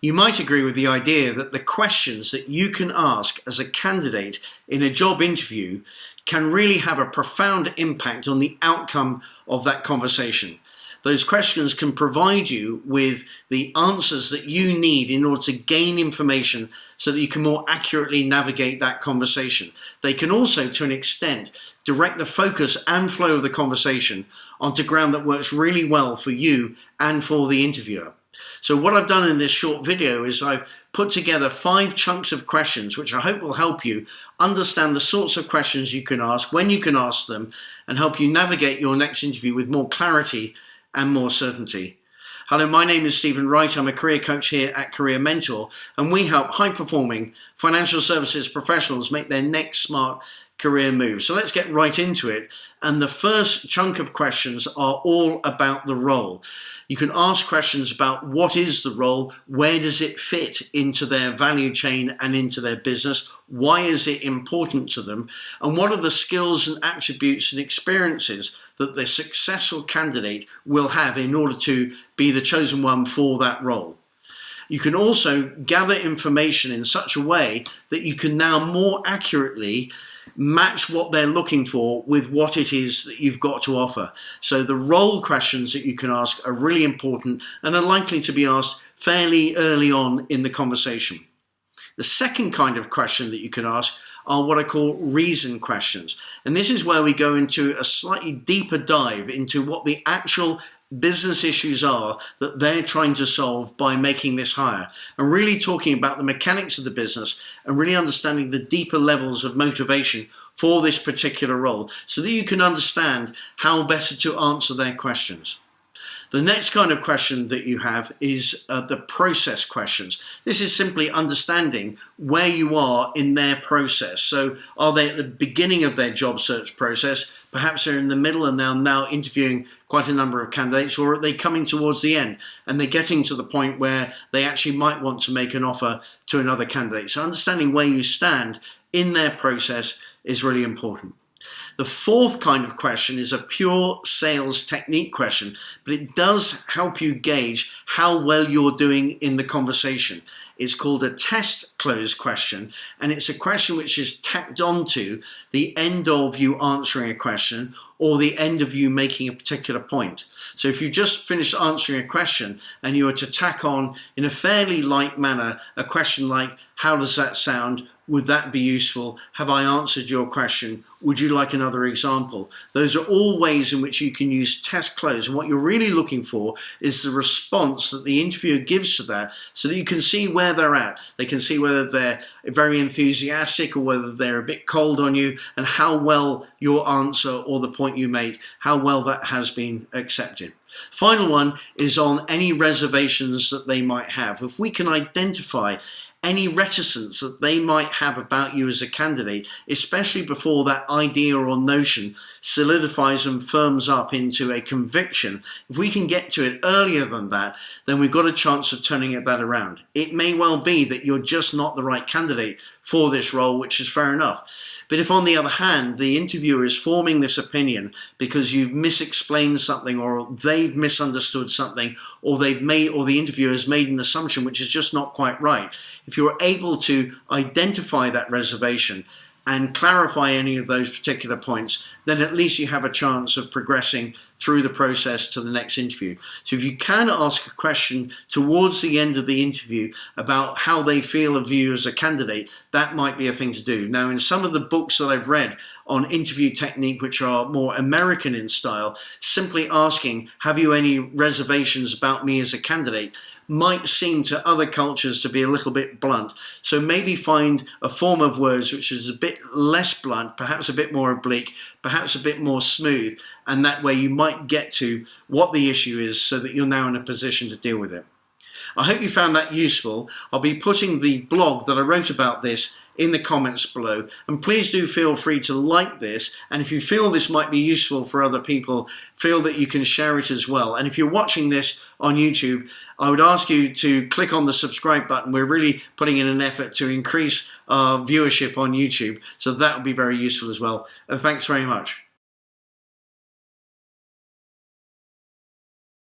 You might agree with the idea that the questions that you can ask as a candidate in a job interview can really have a profound impact on the outcome of that conversation. Those questions can provide you with the answers that you need in order to gain information so that you can more accurately navigate that conversation. They can also, to an extent, direct the focus and flow of the conversation onto ground that works really well for you and for the interviewer. So what I've done in this short video is I've put together 5 chunks of questions which I hope will help you understand the sorts of questions you can ask, when you can ask them, and help you navigate your next interview with more clarity and more certainty. Hello, my name is Stephen Wright. I'm a career coach here at Career Mentor, and we help high-performing financial services professionals make their next smart career move. So let's get right into it. And the first chunk of questions are all about the role. You can ask questions about what is the role, where does it fit into their value chain and into their business, why is it important to them, and what are the skills and attributes and experiences that the successful candidate will have in order to be the chosen one for that role. You can also gather information in such a way that you can now more accurately match what they're looking for with what it is that you've got to offer. So the role questions that you can ask are really important and are likely to be asked fairly early on in the conversation. The second kind of question that you can ask are what I call reason questions. And this is where we go into a slightly deeper dive into what the actual business issues are that they're trying to solve by making this hire, and really talking about the mechanics of the business and really understanding the deeper levels of motivation for this particular role so that you can understand how better to answer their questions. The next kind of question that you have is the process questions. This is simply understanding where you are in their process. So are they at the beginning of their job search process? Perhaps they're in the middle and they're now interviewing quite a number of candidates, or are they coming towards the end and they're getting to the point where they actually might want to make an offer to another candidate? So understanding where you stand in their process is really important. The fourth kind of question is a pure sales technique question, but it does help you gauge how well you're doing in the conversation. It's called a test close question, and it's a question which is tacked onto the end of you answering a question or the end of you making a particular point. So if you just finished answering a question and you were to tack on in a fairly light manner a question like, how does that sound? Would that be useful? Have I answered your question? Would you like another example? Those are all ways in which you can use test close. And what you're really looking for is the response that the interviewer gives to that so that you can see where they're at. They can see whether they're very enthusiastic or whether they're a bit cold on you, and how well your answer or the point you made, how well that has been accepted. Final one is on any reservations that they might have. If we can identify any reticence that they might have about you as a candidate, especially before that idea or notion solidifies and firms up into a conviction, if we can get to it earlier than that, then we've got a chance of turning that around. It may well be that you're just not the right candidate for this role, which is fair enough. But if, on the other hand, the interviewer is forming this opinion because you've misexplained something, or they've misunderstood something, or the interviewer has made an assumption which is just not quite right, if you're able to identify that reservation and clarify any of those particular points, then at least you have a chance of progressing through the process to the next interview. So if you can ask a question towards the end of the interview about how they feel of you as a candidate, that might be a thing to do. Now, in some of the books that I've read on interview technique, which are more American in style, simply asking, have you any reservations about me as a candidate, might seem to other cultures to be a little bit blunt. So maybe find a form of words which is a bit less blunt, perhaps a bit more oblique, perhaps a bit more smooth, and that way you might get to what the issue is so that you're now in a position to deal with it. I hope you found that useful. I'll be putting the blog that I wrote about this in the comments below, and please do feel free to like this, and if you feel this might be useful for other people, feel that you can share it as well. And if you're watching this on YouTube, I would ask you to click on the subscribe button. We're really putting in an effort to increase our viewership on YouTube, so that would be very useful as well. And thanks very much.